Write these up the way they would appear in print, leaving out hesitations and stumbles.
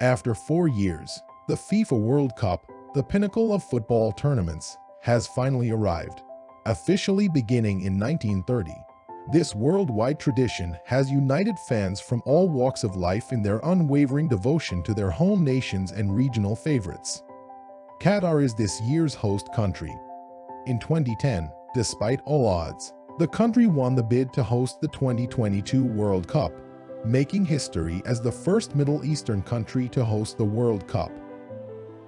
After 4 years, the FIFA World Cup, the pinnacle of football tournaments, has finally arrived. Officially beginning in 1930, this worldwide tradition has united fans from all walks of life in their unwavering devotion to their home nations and regional favorites. Qatar is this year's host country. In 2010, despite all odds, the country won the bid to host the 2022 World Cup, making history as the first Middle Eastern country to host the World Cup.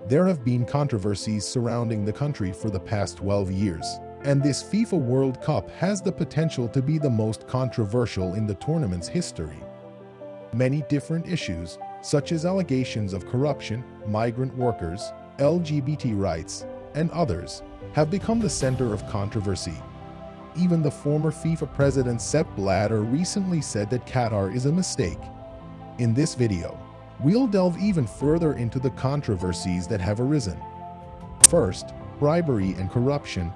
There have been controversies surrounding the country for the past 12 years, and this FIFA World Cup has the potential to be the most controversial in the tournament's history. Many different issues, such as allegations of corruption, migrant workers, LGBT rights, and others, have become the center of controversy. Even the former FIFA president Sepp Blatter recently said that Qatar is a mistake. In this video, we'll delve even further into the controversies that have arisen. First, bribery and corruption.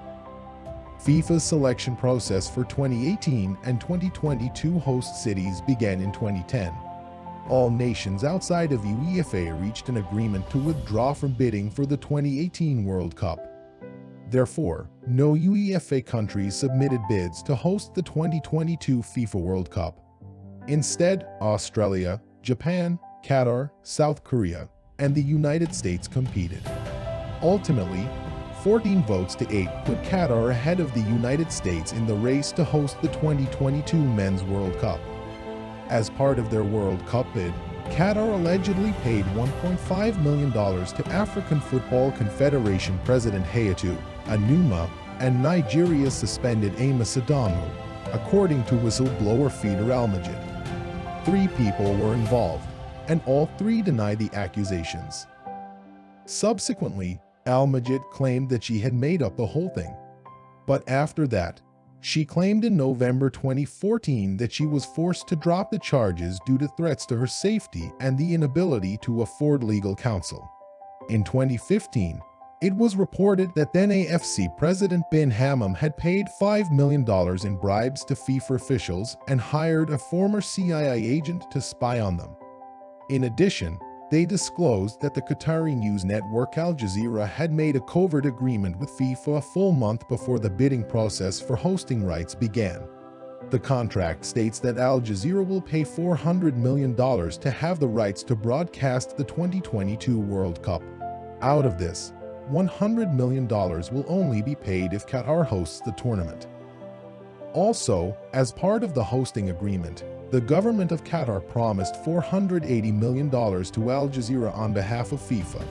FIFA's selection process for 2018 and 2022 host cities began in 2010. All nations outside of UEFA reached an agreement to withdraw from bidding for the 2018 World Cup. Therefore, no UEFA countries submitted bids to host the 2022 FIFA World Cup. Instead, Australia, Japan, Qatar, South Korea, and the United States competed. Ultimately, 14 votes to 8 put Qatar ahead of the United States in the race to host the 2022 Men's World Cup. As part of their World Cup bid, Qatar allegedly paid $1.5 million to African Football Confederation President Hayatu Anuma and Nigeria's suspended Amos Adamu, according to whistleblower Feeder Almajid. 3 people were involved, and all 3 denied the accusations. Subsequently, Almajid claimed that she had made up the whole thing. But after that, she claimed in November 2014 that she was forced to drop the charges due to threats to her safety and the inability to afford legal counsel. In 2015, it was reported that then AFC President bin Hammam had paid $5 million in bribes to FIFA officials and hired a former CIA agent to spy on them. In addition, they disclosed that the Qatari news network Al Jazeera had made a covert agreement with FIFA a full month before the bidding process for hosting rights began. The contract states that Al Jazeera will pay $400 million to have the rights to broadcast the 2022 World Cup. Out of this, $100 million will only be paid if Qatar hosts the tournament. Also, as part of the hosting agreement, the government of Qatar promised $480 million to Al Jazeera on behalf of FIFA.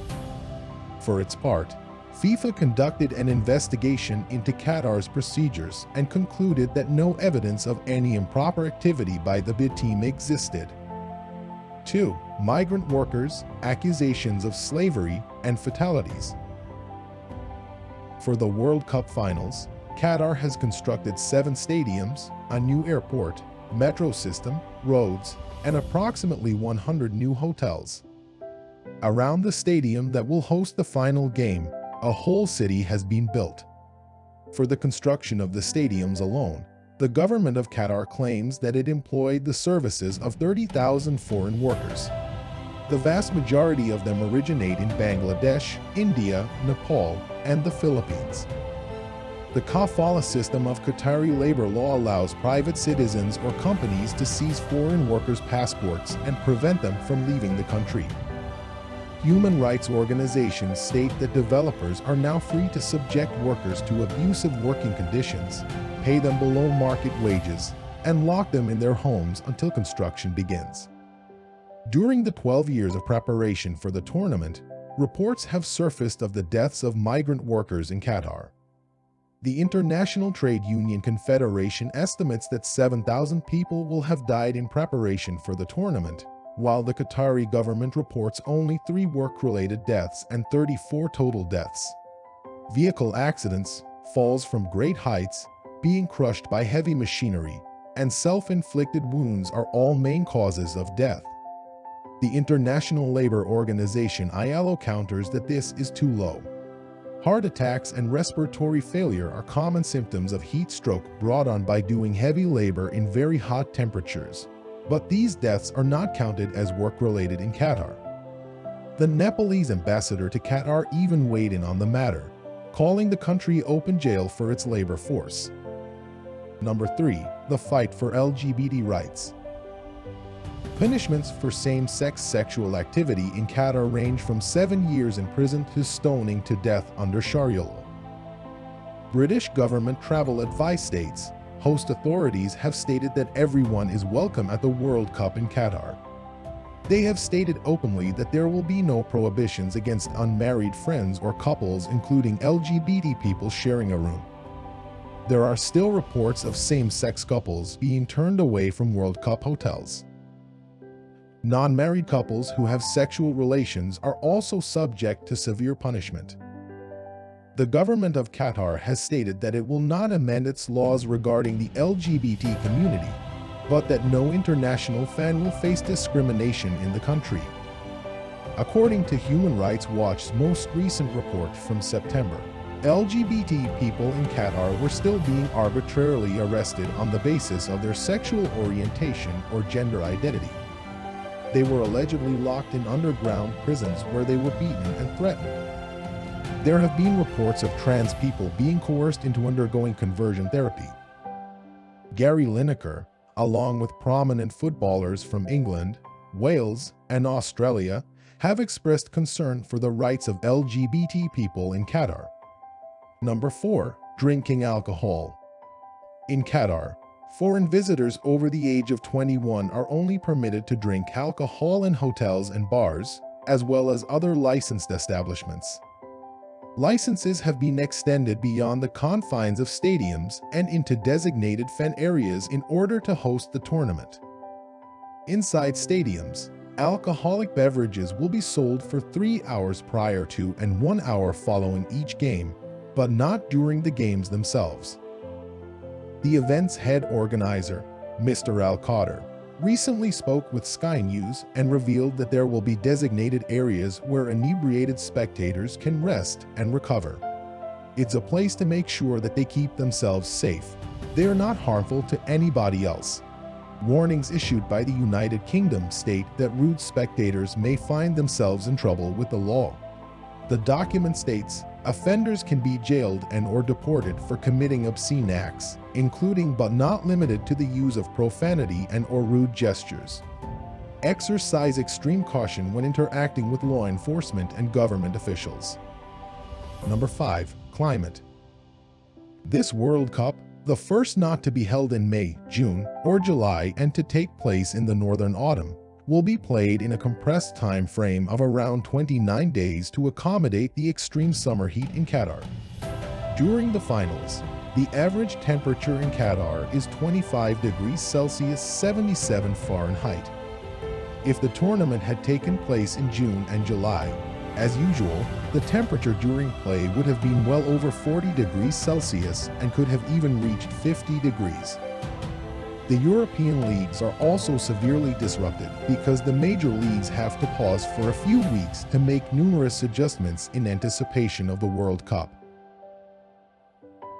For its part, FIFA conducted an investigation into Qatar's procedures and concluded that no evidence of any improper activity by the bid team existed. 2. Migrant workers, accusations of slavery, and fatalities. For the World Cup finals, Qatar has constructed 7 stadiums, a new airport, metro system, roads, and approximately 100 new hotels. Around the stadium that will host the final game, a whole city has been built. For the construction of the stadiums alone, the government of Qatar claims that it employed the services of 30,000 foreign workers. The vast majority of them originate in Bangladesh, India, Nepal, and the Philippines. The kafala system of Qatari labor law allows private citizens or companies to seize foreign workers' passports and prevent them from leaving the country. Human rights organizations state that developers are now free to subject workers to abusive working conditions, pay them below market wages, and lock them in their homes until construction begins. During the 12 years of preparation for the tournament, reports have surfaced of the deaths of migrant workers in Qatar. The International Trade Union Confederation estimates that 7,000 people will have died in preparation for the tournament, while the Qatari government reports only 3 work-related deaths and 34 total deaths. Vehicle accidents, falls from great heights, being crushed by heavy machinery, and self-inflicted wounds are all main causes of death. The International Labour Organization ILO counters that this is too low. Heart attacks and respiratory failure are common symptoms of heat stroke brought on by doing heavy labor in very hot temperatures, but these deaths are not counted as work-related in Qatar. The Nepalese ambassador to Qatar even weighed in on the matter, calling the country open jail for its labor force. Number 3. The fight for LGBT rights. Punishments for same-sex sexual activity in Qatar range from 7 years in prison to stoning to death under Sharia law. British government travel advice states, host authorities have stated that everyone is welcome at the World Cup in Qatar. They have stated openly that there will be no prohibitions against unmarried friends or couples, including LGBT people sharing a room. There are still reports of same-sex couples being turned away from World Cup hotels. Non-married couples who have sexual relations are also subject to severe punishment. The government of Qatar has stated that it will not amend its laws regarding the LGBT community, but that no international fan will face discrimination in the country. According to Human Rights Watch's most recent report from September, LGBT people in Qatar were still being arbitrarily arrested on the basis of their sexual orientation or gender identity. They were allegedly locked in underground prisons where they were beaten and threatened. There have been reports of trans people being coerced into undergoing conversion therapy. Gary Lineker, along with prominent footballers from England, Wales, and Australia, have expressed concern for the rights of LGBT people in Qatar. Number 4. Drinking alcohol. In Qatar, foreign visitors over the age of 21 are only permitted to drink alcohol in hotels and bars, as well as other licensed establishments. Licenses have been extended beyond the confines of stadiums and into designated fan areas in order to host the tournament. Inside stadiums, alcoholic beverages will be sold for 3 hours prior to and 1 hour following each game, but not during the games themselves. The event's head organizer, Mr. Al-Qatar, recently spoke with Sky News and revealed that there will be designated areas where inebriated spectators can rest and recover. It's a place to make sure that they keep themselves safe. They are not harmful to anybody else. Warnings issued by the United Kingdom state that rude spectators may find themselves in trouble with the law. The document states, offenders can be jailed and/or deported for committing obscene acts, including but not limited to the use of profanity and/or rude gestures. Exercise extreme caution when interacting with law enforcement and government officials. Number 5. Climate. This World Cup, the first not to be held in May, June, or July and to take place in the northern autumn, will be played in a compressed time frame of around 29 days to accommodate the extreme summer heat in Qatar. During the finals, the average temperature in Qatar is 25 degrees Celsius, 77 Fahrenheit. If the tournament had taken place in June and July, as usual, the temperature during play would have been well over 40 degrees Celsius and could have even reached 50 degrees. The European leagues are also severely disrupted because the major leagues have to pause for a few weeks to make numerous adjustments in anticipation of the World Cup.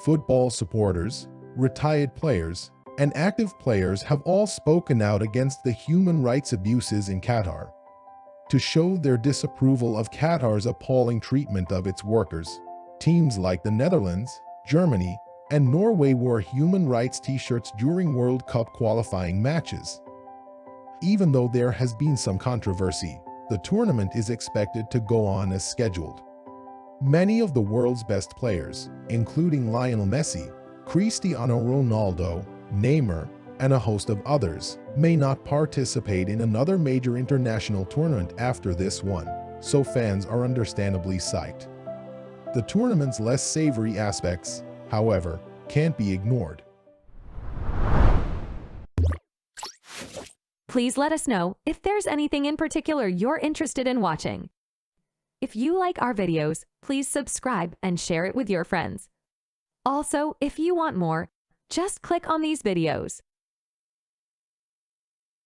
Football supporters, retired players, and active players have all spoken out against the human rights abuses in Qatar. To show their disapproval of Qatar's appalling treatment of its workers, teams like the Netherlands, Germany, and Norway wore human rights t-shirts during World Cup qualifying matches. Even though there has been some controversy, the tournament is expected to go on as scheduled. Many of the world's best players, including Lionel Messi, Cristiano Ronaldo, Neymar, and a host of others, may not participate in another major international tournament after this one, so fans are understandably psyched. The tournament's less savory aspects, however, can't be ignored. Please let us know if there's anything in particular you're interested in watching. If you like our videos, please subscribe and share it with your friends. Also, if you want more, just click on these videos.